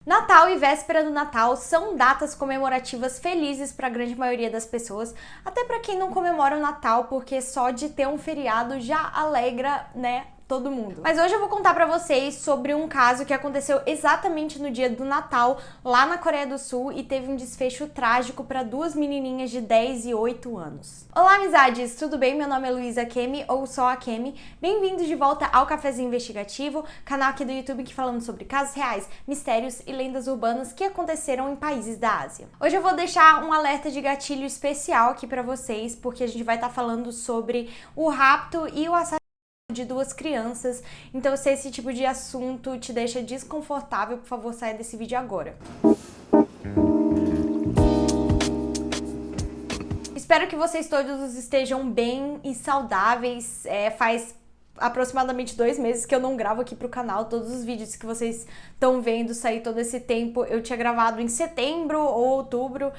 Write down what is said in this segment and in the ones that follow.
Natal e véspera do Natal são datas comemorativas felizes para a grande maioria das pessoas, até para quem não comemora o Natal, porque só de ter um feriado já alegra, né, todo mundo. Mas hoje eu vou contar pra vocês sobre um caso que aconteceu exatamente no dia do Natal, lá na Coreia do Sul, e teve um desfecho trágico para duas menininhas de 10 e 8 anos. Olá, amizades! Tudo bem? Meu nome é Luísa Kemi, ou só a Kemi. Bem-vindos de volta ao Cafezinho Investigativo, canal aqui do YouTube que falamos sobre casos reais, mistérios e lendas urbanas que aconteceram em países da Ásia. Hoje eu vou deixar um alerta de gatilho especial aqui pra vocês, porque a gente vai estar falando sobre o rapto e o assassinato de duas crianças. Então, se esse tipo de assunto te deixa desconfortável, por favor, saia desse vídeo agora. Espero que vocês todos estejam bem e saudáveis. Faz aproximadamente 2 meses que eu não gravo aqui pro canal. Todos os vídeos que vocês estão vendo sair todo esse tempo, eu tinha gravado em setembro ou outubro.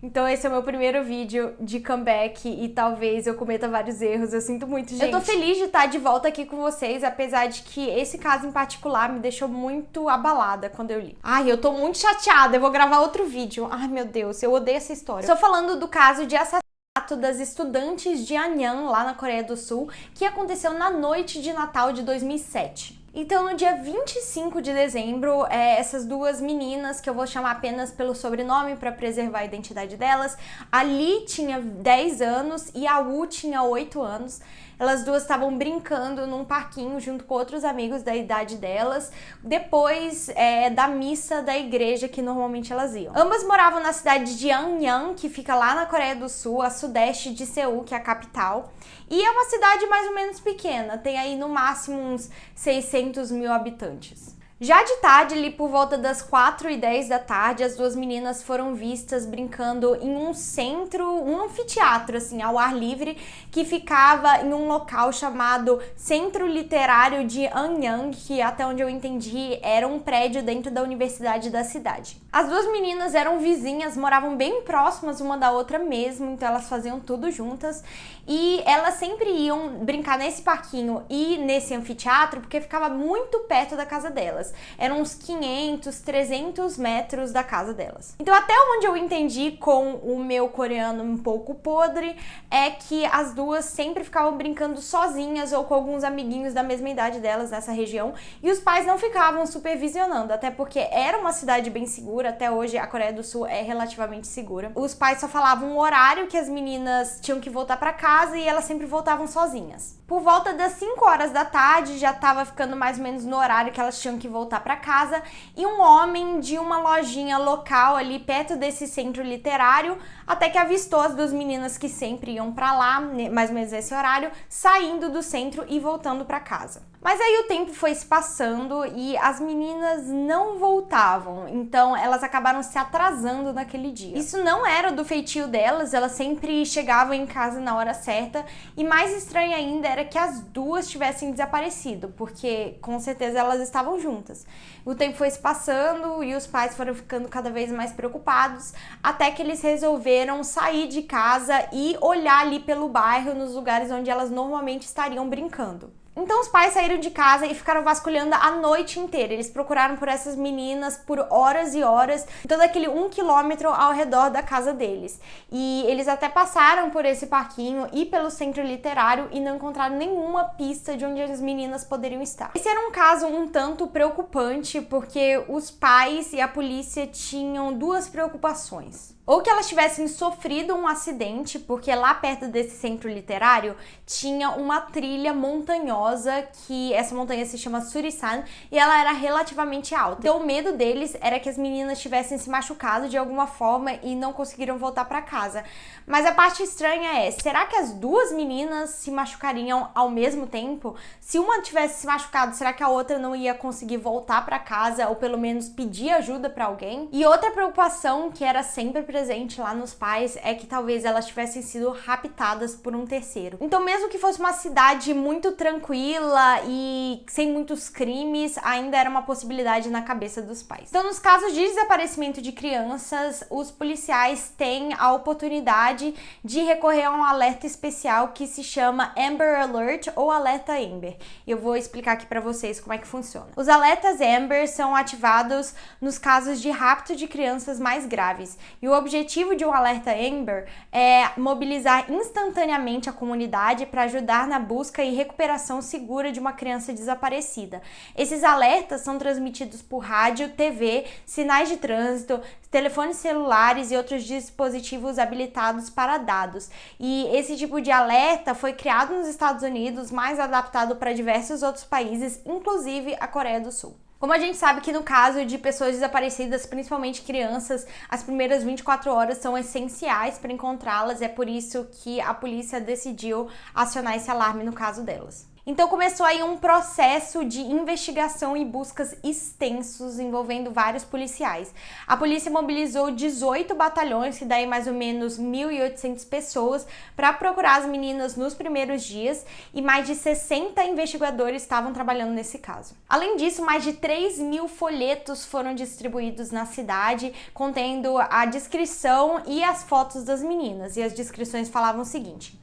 Então esse é o meu primeiro vídeo de comeback e talvez eu cometa vários erros, eu sinto muito, gente. Eu tô feliz de estar de volta aqui com vocês, apesar de que esse caso em particular me deixou muito abalada quando eu li. Ai, eu tô muito chateada, eu vou gravar outro vídeo. Ai, meu Deus, eu odeio essa história. Estou falando do caso de assassinato das estudantes de Anyang, lá na Coreia do Sul, que aconteceu na noite de Natal de 2007. Então, no dia 25 de dezembro, essas duas meninas, que eu vou chamar apenas pelo sobrenome para preservar a identidade delas, a Lee tinha 10 anos e a Woo tinha 8 anos. Elas duas estavam brincando num parquinho junto com outros amigos da idade delas, depois da missa da igreja que normalmente elas iam. Ambas moravam na cidade de Anyang, que fica lá na Coreia do Sul, a sudeste de Seul, que é a capital. E é uma cidade mais ou menos pequena, tem aí no máximo uns 600 mil habitantes. Já de tarde, ali por volta das 4h10 da tarde, as duas meninas foram vistas brincando em um centro, um anfiteatro, assim, ao ar livre, que ficava em um local chamado Centro Literário de Anyang, que até onde eu entendi era um prédio dentro da universidade da cidade. As duas meninas eram vizinhas, moravam bem próximas uma da outra mesmo, então elas faziam tudo juntas, e elas sempre iam brincar nesse parquinho e nesse anfiteatro, porque ficava muito perto da casa delas. Eram uns 500, 300 metros da casa delas. Então, até onde eu entendi com o meu coreano um pouco podre, é que as duas sempre ficavam brincando sozinhas ou com alguns amiguinhos da mesma idade delas nessa região, e os pais não ficavam supervisionando, até porque era uma cidade bem segura. Até hoje a Coreia do Sul é relativamente segura. Os pais só falavam o horário que as meninas tinham que voltar para casa e elas sempre voltavam sozinhas. Por volta das 5 horas da tarde, já estava ficando mais ou menos no horário que elas tinham que voltar para casa, e um homem de uma lojinha local ali perto desse centro literário, até que avistou as duas meninas que sempre iam para lá, mais ou menos nesse horário, saindo do centro e voltando para casa. Mas aí o tempo foi se passando e as meninas não voltavam, então elas acabaram se atrasando naquele dia. Isso não era do feitio delas, elas sempre chegavam em casa na hora certa, e mais estranho ainda era que as duas tivessem desaparecido, porque com certeza elas estavam juntas. O tempo foi se passando e os pais foram ficando cada vez mais preocupados, até que eles resolveram sair de casa e olhar ali pelo bairro, nos lugares onde elas normalmente estariam brincando. Então os pais saíram de casa e ficaram vasculhando a noite inteira. Eles procuraram por essas meninas por horas e horas, todo aquele 1 quilômetro ao redor da casa deles. E eles até passaram por esse parquinho e pelo centro literário e não encontraram nenhuma pista de onde as meninas poderiam estar. Esse era um caso um tanto preocupante, porque os pais e a polícia tinham duas preocupações. Ou que elas tivessem sofrido um acidente, porque lá perto desse centro literário tinha uma trilha montanhosa, que essa montanha se chama Surisan, e ela era relativamente alta. Então o medo deles era que as meninas tivessem se machucado de alguma forma e não conseguiram voltar para casa. Mas a parte estranha é, será que as duas meninas se machucariam ao mesmo tempo? Se uma tivesse se machucado, será que a outra não ia conseguir voltar para casa ou pelo menos pedir ajuda para alguém? E outra preocupação que era sempre presente presente lá nos pais é que talvez elas tivessem sido raptadas por um terceiro. Então, mesmo que fosse uma cidade muito tranquila e sem muitos crimes, ainda era uma possibilidade na cabeça dos pais. Então, nos casos de desaparecimento de crianças, os policiais têm a oportunidade de recorrer a um alerta especial que se chama Amber Alert ou alerta Amber. Eu vou explicar aqui para vocês como é que funciona. Os alertas Amber são ativados nos casos de rapto de crianças mais graves. E o objetivo de um alerta Amber é mobilizar instantaneamente a comunidade para ajudar na busca e recuperação segura de uma criança desaparecida. Esses alertas são transmitidos por rádio, TV, sinais de trânsito, telefones celulares e outros dispositivos habilitados para dados. E esse tipo de alerta foi criado nos Estados Unidos, mas adaptado para diversos outros países, inclusive a Coreia do Sul. Como a gente sabe que no caso de pessoas desaparecidas, principalmente crianças, as primeiras 24 horas são essenciais para encontrá-las, é por isso que a polícia decidiu acionar esse alarme no caso delas. Então começou aí um processo de investigação e buscas extensos envolvendo vários policiais. A polícia mobilizou 18 batalhões, que daí mais ou menos 1.800 pessoas, para procurar as meninas nos primeiros dias, e mais de 60 investigadores estavam trabalhando nesse caso. Além disso, mais de 3.000 folhetos foram distribuídos na cidade, contendo a descrição e as fotos das meninas, e as descrições falavam o seguinte: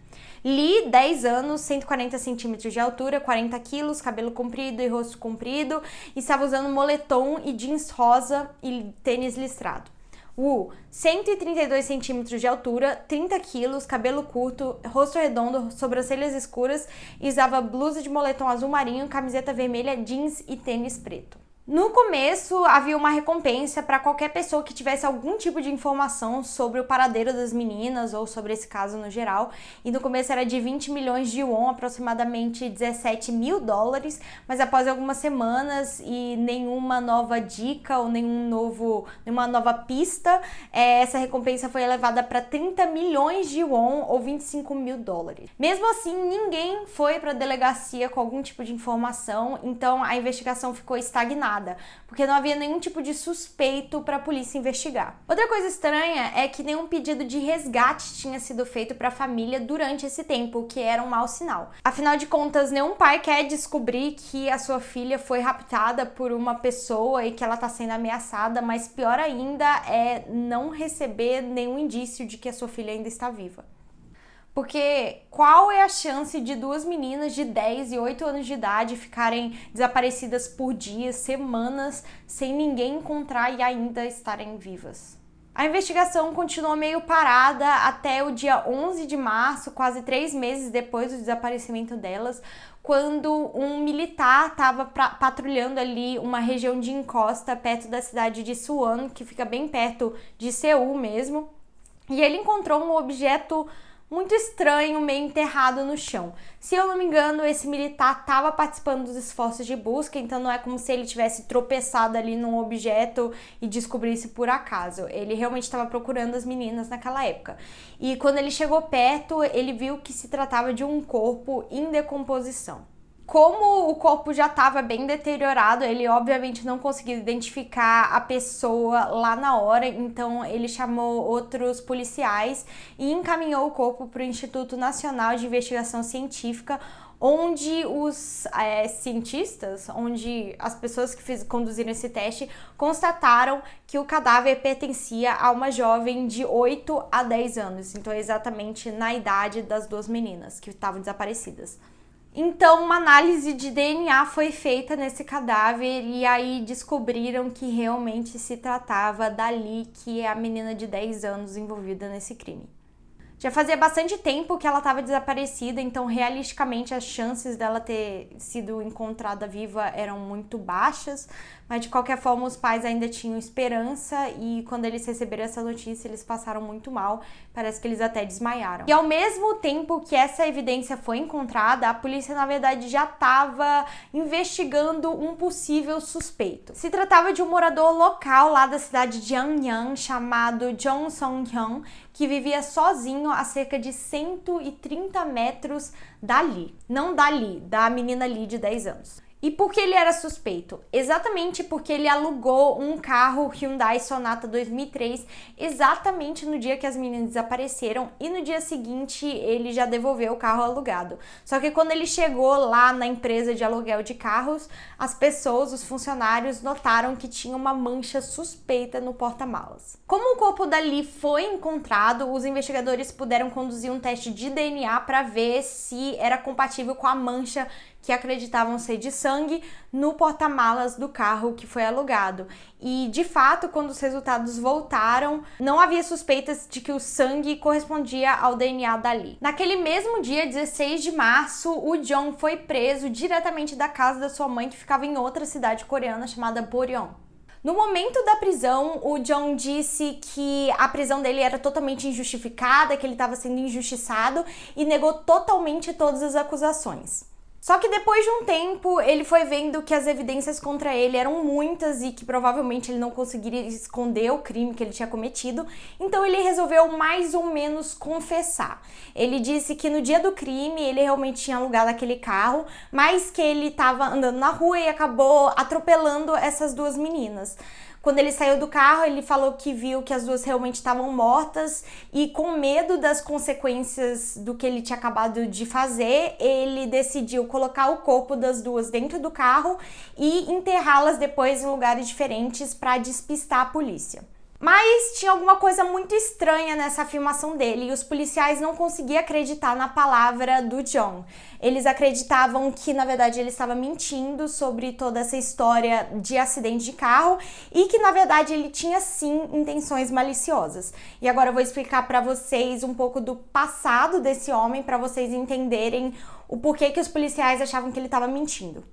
Lee, 10 anos, 140 centímetros de altura, 40 quilos, cabelo comprido e rosto comprido, estava usando moletom e jeans rosa e tênis listrado. Wu, 132 centímetros de altura, 30 quilos, cabelo curto, rosto redondo, sobrancelhas escuras e usava blusa de moletom azul marinho, camiseta vermelha, jeans e tênis preto. No começo, havia uma recompensa para qualquer pessoa que tivesse algum tipo de informação sobre o paradeiro das meninas ou sobre esse caso no geral. E no começo era de 20 milhões de won, aproximadamente 17 mil dólares, mas após algumas semanas e nenhuma nova dica ou nenhuma nova pista, essa recompensa foi elevada para 30 milhões de won ou 25 mil dólares. Mesmo assim, ninguém foi para a delegacia com algum tipo de informação, então a investigação ficou estagnada, porque não havia nenhum tipo de suspeito para a polícia investigar. Outra coisa estranha é que nenhum pedido de resgate tinha sido feito para a família durante esse tempo, o que era um mau sinal. Afinal de contas, nenhum pai quer descobrir que a sua filha foi raptada por uma pessoa e que ela está sendo ameaçada, mas pior ainda é não receber nenhum indício de que a sua filha ainda está viva. Porque qual é a chance de duas meninas de 10 e 8 anos de idade ficarem desaparecidas por dias, semanas, sem ninguém encontrar e ainda estarem vivas? A investigação continuou meio parada até o dia 11 de março, quase 3 meses depois do desaparecimento delas, quando um militar estava patrulhando ali uma região de encosta perto da cidade de Suwon, que fica bem perto de Seul mesmo, e ele encontrou um objeto muito estranho, meio enterrado no chão. Se eu não me engano, esse militar estava participando dos esforços de busca, então não é como se ele tivesse tropeçado ali num objeto e descobrisse por acaso. Ele realmente estava procurando as meninas naquela época. E quando ele chegou perto, ele viu que se tratava de um corpo em decomposição. Como o corpo já estava bem deteriorado, ele obviamente não conseguiu identificar a pessoa lá na hora, então ele chamou outros policiais e encaminhou o corpo para o Instituto Nacional de Investigação Científica, onde os cientistas, onde as pessoas que conduziram esse teste, constataram que o cadáver pertencia a uma jovem de 8 a 10 anos, então exatamente na idade das duas meninas que estavam desaparecidas. Então, uma análise de DNA foi feita nesse cadáver e aí descobriram que realmente se tratava da Lee, que é a menina de 10 anos envolvida nesse crime. Já fazia bastante tempo que ela estava desaparecida, então realisticamente as chances dela ter sido encontrada viva eram muito baixas, mas de qualquer forma os pais ainda tinham esperança e quando eles receberam essa notícia eles passaram muito mal, parece que eles até desmaiaram. E ao mesmo tempo que essa evidência foi encontrada, a polícia na verdade já estava investigando um possível suspeito. Se tratava de um morador local lá da cidade de Anyang chamado Jong Song-hyun, que vivia sozinho a cerca de 130 metros da Lee. Não da Lee, da menina Lee de 10 anos. E por que ele era suspeito? Exatamente porque ele alugou um carro Hyundai Sonata 2003 exatamente no dia que as meninas desapareceram e no dia seguinte ele já devolveu o carro alugado. Só que quando ele chegou lá na empresa de aluguel de carros, as pessoas, os funcionários, notaram que tinha uma mancha suspeita no porta-malas. Como o corpo da Lee foi encontrado, os investigadores puderam conduzir um teste de DNA para ver se era compatível com a mancha que acreditavam ser de sangue no porta-malas do carro que foi alugado. E, de fato, quando os resultados voltaram, não havia suspeitas de que o sangue correspondia ao DNA da Lee. Naquele mesmo dia, 16 de março, o Jong foi preso diretamente da casa da sua mãe, que ficava em outra cidade coreana chamada Boryong. No momento da prisão, o Jong disse que a prisão dele era totalmente injustificada, que ele estava sendo injustiçado e negou totalmente todas as acusações. Só que depois de um tempo, ele foi vendo que as evidências contra ele eram muitas e que provavelmente ele não conseguiria esconder o crime que ele tinha cometido, então ele resolveu mais ou menos confessar. Ele disse que no dia do crime ele realmente tinha alugado aquele carro, mas que ele estava andando na rua e acabou atropelando essas duas meninas. Quando ele saiu do carro, ele falou que viu que as duas realmente estavam mortas e, com medo das consequências do que ele tinha acabado de fazer, ele decidiu colocar o corpo das duas dentro do carro e enterrá-las depois em lugares diferentes para despistar a polícia. Mas tinha alguma coisa muito estranha nessa afirmação dele e os policiais não conseguiam acreditar na palavra do Jong. Eles acreditavam que, na verdade, ele estava mentindo sobre toda essa história de acidente de carro e que, na verdade, ele tinha sim intenções maliciosas. E agora eu vou explicar para vocês um pouco do passado desse homem para vocês entenderem o porquê que os policiais achavam que ele estava mentindo.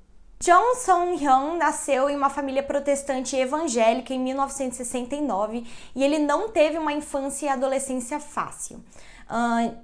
Jong Sung-hyun nasceu em uma família protestante evangélica em 1969 e ele não teve uma infância e adolescência fácil.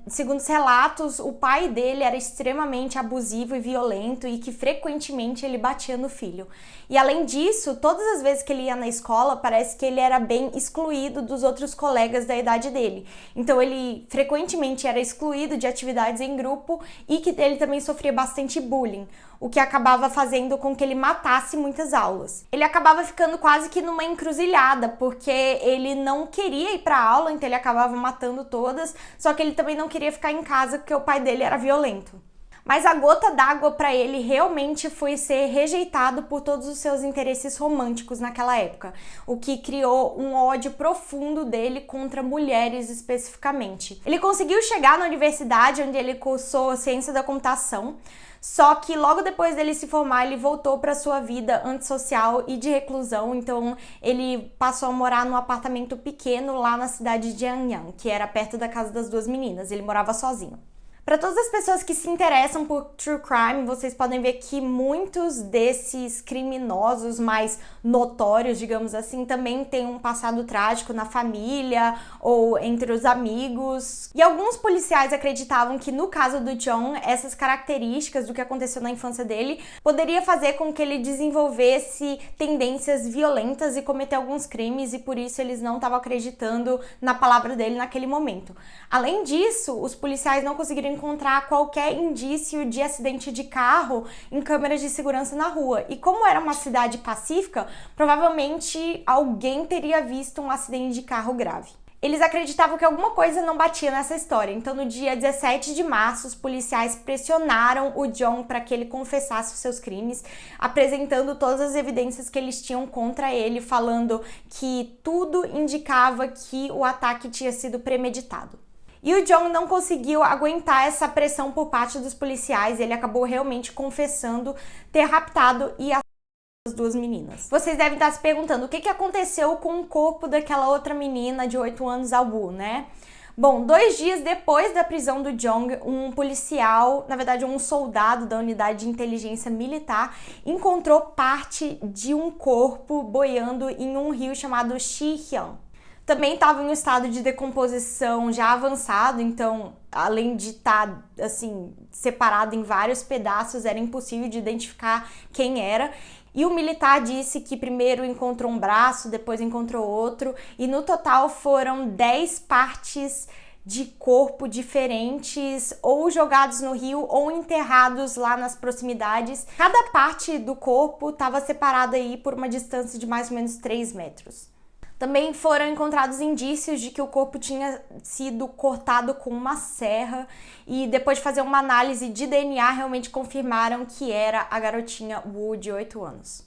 Segundo os relatos, o pai dele era extremamente abusivo e violento e que frequentemente ele batia no filho. E além disso, todas as vezes que ele ia na escola, parece que ele era bem excluído dos outros colegas da idade dele. Então ele frequentemente era excluído de atividades em grupo e que ele também sofria bastante bullying, o que acabava fazendo com que ele matasse muitas aulas. Ele acabava ficando quase que numa encruzilhada, porque ele não queria ir para aula, então ele acabava matando todas, só que ele também não queria ficar em casa porque o pai dele era violento. Mas a gota d'água para ele realmente foi ser rejeitado por todos os seus interesses românticos naquela época, o que criou um ódio profundo dele contra mulheres especificamente. Ele conseguiu chegar na universidade, onde ele cursou ciência da computação, só que logo depois dele se formar, ele voltou para sua vida antissocial e de reclusão, então ele passou a morar num apartamento pequeno lá na cidade de Anyang, que era perto da casa das duas meninas. Ele morava sozinho. Para todas as pessoas que se interessam por true crime, vocês podem ver que muitos desses criminosos mais notórios, digamos assim, também têm um passado trágico na família ou entre os amigos. E alguns policiais acreditavam que no caso do Jong, essas características do que aconteceu na infância dele poderia fazer com que ele desenvolvesse tendências violentas e cometer alguns crimes, e por isso eles não estavam acreditando na palavra dele naquele momento. Além disso, os policiais não conseguiram encontrar qualquer indício de acidente de carro em câmeras de segurança na rua. E como era uma cidade pacífica, provavelmente alguém teria visto um acidente de carro grave. Eles acreditavam que alguma coisa não batia nessa história, então no dia 17 de março os policiais pressionaram o Jong para que ele confessasse os seus crimes, apresentando todas as evidências que eles tinham contra ele, falando que tudo indicava que o ataque tinha sido premeditado. E o Jong não conseguiu aguentar essa pressão por parte dos policiais, ele acabou realmente confessando ter raptado e as duas meninas. Vocês devem estar se perguntando o que aconteceu com o corpo daquela outra menina de 8 anos, Albu, né? Bom, 2 dias depois da prisão do Jong, um policial, na verdade um soldado da unidade de inteligência militar, encontrou parte de um corpo boiando em um rio chamado Sihyang. Também estava em um estado de decomposição já avançado, então, além de estar, assim, separado em vários pedaços, era impossível de identificar quem era. E o militar disse que primeiro encontrou um braço, depois encontrou outro, e no total foram 10 partes de corpo diferentes, ou jogados no rio ou enterrados lá nas proximidades. Cada parte do corpo estava separada aí por uma distância de mais ou menos 3 metros. Também foram encontrados indícios de que o corpo tinha sido cortado com uma serra, e depois de fazer uma análise de DNA realmente confirmaram que era a garotinha Wu, de 8 anos.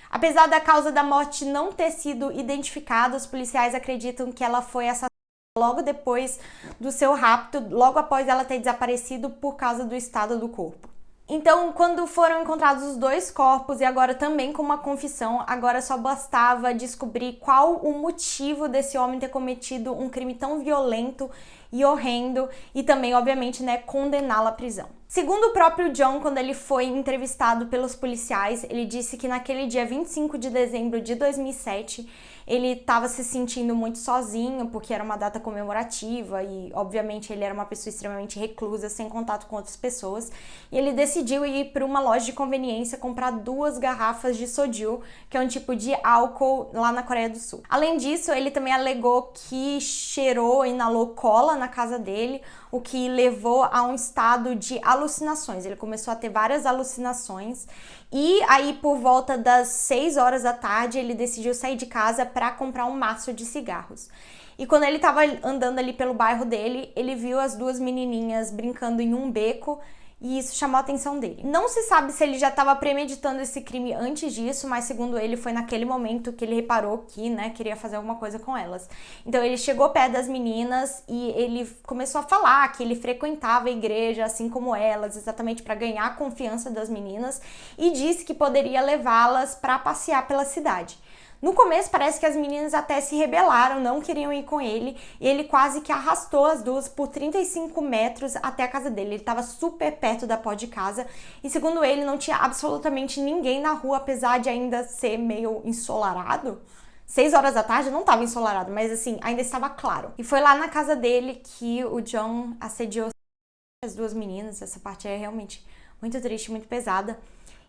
Apesar da causa da morte não ter sido identificada, os policiais acreditam que ela foi assassinada logo depois do seu rapto, logo após ela ter desaparecido por causa do estado do corpo. Então, quando foram encontrados os 2 corpos, e agora também com uma confissão, agora só bastava descobrir qual o motivo desse homem ter cometido um crime tão violento e horrendo, e também, obviamente, né, condená-lo à prisão. Segundo o próprio John, quando ele foi entrevistado pelos policiais, ele disse que naquele dia 25 de dezembro de 2007, ele estava se sentindo muito sozinho, porque era uma data comemorativa e, obviamente, ele era uma pessoa extremamente reclusa, sem contato com outras pessoas, e ele decidiu ir para uma loja de conveniência comprar 2 garrafas de soju, que é um tipo de álcool lá na Coreia do Sul. Além disso, ele também alegou que cheirou e inalou cola na casa dele, o que levou a um estado de alucinações. Ele começou a ter várias alucinações, e aí por volta das 6 horas da tarde ele decidiu sair de casa para comprar um maço de cigarros. E quando ele estava andando ali pelo bairro dele, ele viu as 2 menininhas brincando em um beco, e isso chamou a atenção dele. Não se sabe se ele já estava premeditando esse crime antes disso, mas segundo ele, foi naquele momento que ele reparou que, né, queria fazer alguma coisa com elas. Então ele chegou perto das meninas e ele começou a falar que ele frequentava a igreja, assim como elas, exatamente para ganhar a confiança das meninas, e disse que poderia levá-las para passear pela cidade. No começo parece que as meninas até se rebelaram, não queriam ir com ele, e ele quase que arrastou as 2 por 35 metros até a casa dele. Ele estava super perto da porta de casa, e segundo ele não tinha absolutamente ninguém na rua, apesar de ainda ser meio ensolarado. 6 horas da tarde não estava ensolarado, mas assim, ainda estava claro. E foi lá na casa dele que o John assediou as 2 meninas. Essa parte é realmente muito triste, muito pesada.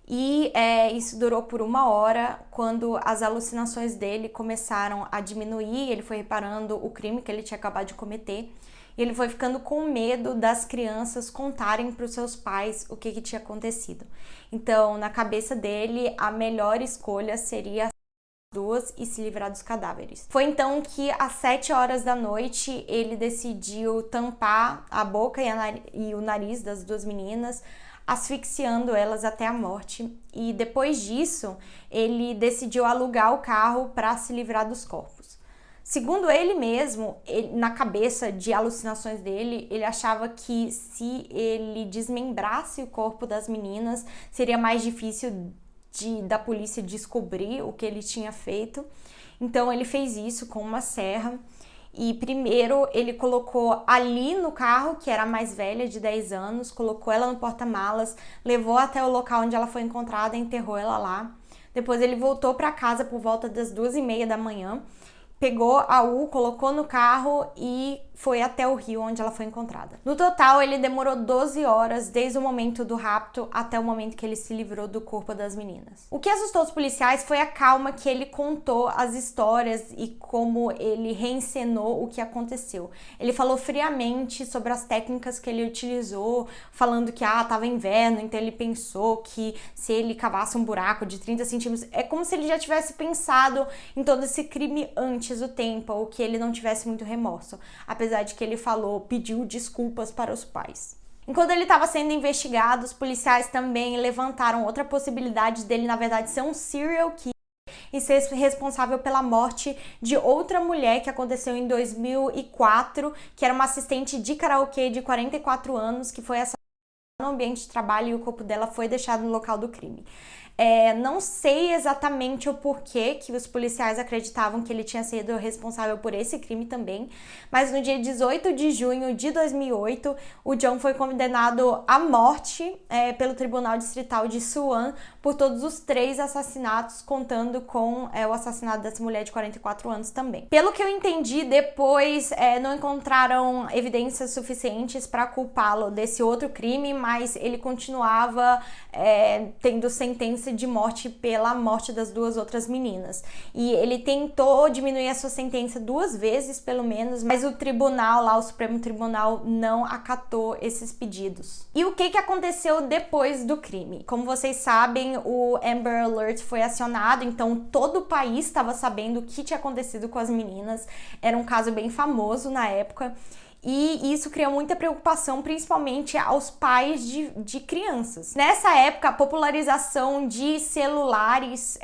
E isso durou por 1 hora, quando as alucinações dele começaram a diminuir. Ele foi reparando o crime que ele tinha acabado de cometer, e ele foi ficando com medo das crianças contarem para os seus pais o que tinha acontecido. Então, na cabeça dele, a melhor escolha seria as 2 e se livrar dos cadáveres. Foi então que às 7 horas da noite ele decidiu tampar a boca e o nariz das 2 meninas, asfixiando elas até a morte, e depois disso ele decidiu alugar o carro para se livrar dos corpos. Segundo ele mesmo, na cabeça de alucinações dele, ele achava que se ele desmembrasse o corpo das meninas, seria mais difícil da polícia descobrir o que ele tinha feito. Então ele fez isso com uma serra. E primeiro ele colocou ali no carro, que era a mais velha, de 10 anos, colocou ela no porta-malas, levou até o local onde ela foi encontrada e enterrou ela lá. Depois ele voltou para casa por volta das 2h30 da manhã, pegou a U, colocou no carro e foi até o rio onde ela foi encontrada. No total, ele demorou 12 horas, desde o momento do rapto até o momento que ele se livrou do corpo das meninas. O que assustou os policiais foi a calma que ele contou as histórias e como ele reencenou o que aconteceu. Ele falou friamente sobre as técnicas que ele utilizou, falando que tava inverno, então ele pensou que se ele cavasse um buraco de 30 centímetros, é como se ele já tivesse pensado em todo esse crime antes do tempo, ou que ele não tivesse muito remorso. Apesar de que ele pediu desculpas para os pais. Enquanto ele estava sendo investigado, os policiais também levantaram outra possibilidade dele, na verdade, ser um serial killer e ser responsável pela morte de outra mulher que aconteceu em 2004, que era uma assistente de karaokê de 44 anos, que foi assassinada no ambiente de trabalho, e o corpo dela foi deixado no local do crime. Não sei exatamente o porquê que os policiais acreditavam que ele tinha sido responsável por esse crime também, mas no dia 18 de junho de 2008, o John foi condenado à morte pelo Tribunal Distrital de Suwon por todos os 3 assassinatos, contando com o assassinato dessa mulher de 44 anos também. Pelo que eu entendi, depois não encontraram evidências suficientes para culpá-lo desse outro crime, mas ele continuava tendo sentença sentença de morte pela morte das 2 outras meninas. E ele tentou diminuir a sua sentença 2 vezes, pelo menos, mas o tribunal lá, o Supremo Tribunal, não acatou esses pedidos. E o que aconteceu depois do crime? Como vocês sabem, o Amber Alert foi acionado, então todo o país estava sabendo o que tinha acontecido com as meninas. Era um caso bem famoso na época. E isso criou muita preocupação, principalmente aos pais de crianças. Nessa época, a popularização de celulares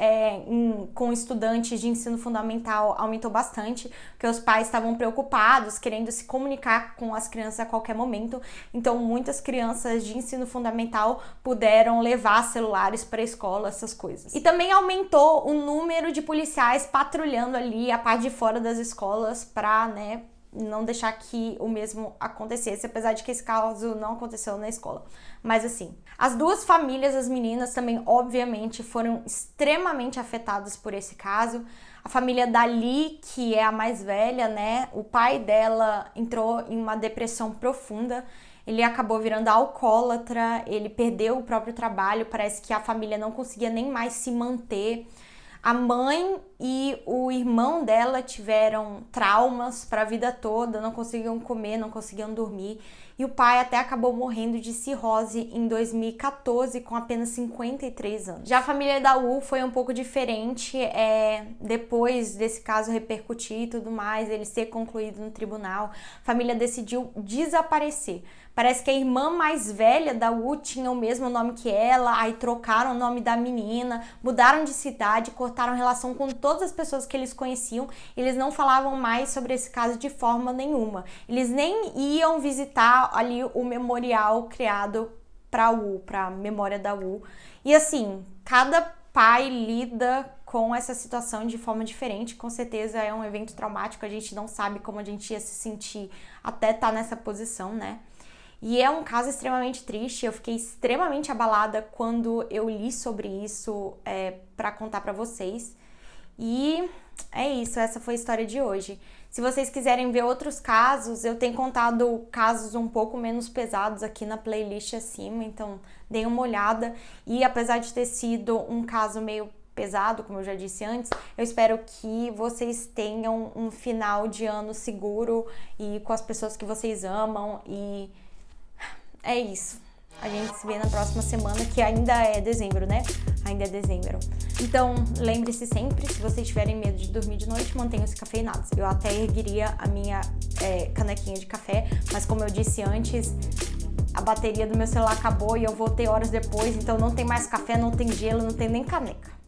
com estudantes de ensino fundamental aumentou bastante, porque os pais estavam preocupados, querendo se comunicar com as crianças a qualquer momento. Então, muitas crianças de ensino fundamental puderam levar celulares para a escola, essas coisas. E também aumentou o número de policiais patrulhando ali a parte de fora das escolas para, não deixar que o mesmo acontecesse, apesar de que esse caso não aconteceu na escola. Mas assim, as 2 famílias das meninas também, obviamente, foram extremamente afetadas por esse caso. A família da Lee, que é a mais velha, o pai dela entrou em uma depressão profunda. Ele acabou virando alcoólatra, ele perdeu o próprio trabalho, parece que a família não conseguia nem mais se manter. A mãe e o irmão dela tiveram traumas para a vida toda, não conseguiam comer, não conseguiam dormir. E o pai até acabou morrendo de cirrose em 2014, com apenas 53 anos. Já a família da Wu foi um pouco diferente, depois desse caso repercutir e tudo mais, ele ser concluído no tribunal, a família decidiu desaparecer. Parece que a irmã mais velha da Wu tinha o mesmo nome que ela, aí trocaram o nome da menina, mudaram de cidade, cortaram relação com todas as pessoas que eles conheciam, eles não falavam mais sobre esse caso de forma nenhuma. Eles nem iam visitar ali o memorial criado para Wu, para a memória da Wu. E assim, cada pai lida com essa situação de forma diferente, com certeza é um evento traumático, a gente não sabe como a gente ia se sentir até estar nessa posição, E é um caso extremamente triste, eu fiquei extremamente abalada quando eu li sobre isso para contar para vocês. E é isso, essa foi a história de hoje. Se vocês quiserem ver outros casos, eu tenho contado casos um pouco menos pesados aqui na playlist acima, então deem uma olhada. E apesar de ter sido um caso meio pesado, como eu já disse antes, eu espero que vocês tenham um final de ano seguro e com as pessoas que vocês amam. E é isso. A gente se vê na próxima semana, que ainda é dezembro, Ainda é dezembro. Então, lembre-se sempre, se vocês tiverem medo de dormir de noite, mantenham-se cafeinados. Eu até ergueria a minha canequinha de café, mas como eu disse antes, a bateria do meu celular acabou e eu voltei horas depois, então não tem mais café, não tem gelo, não tem nem caneca.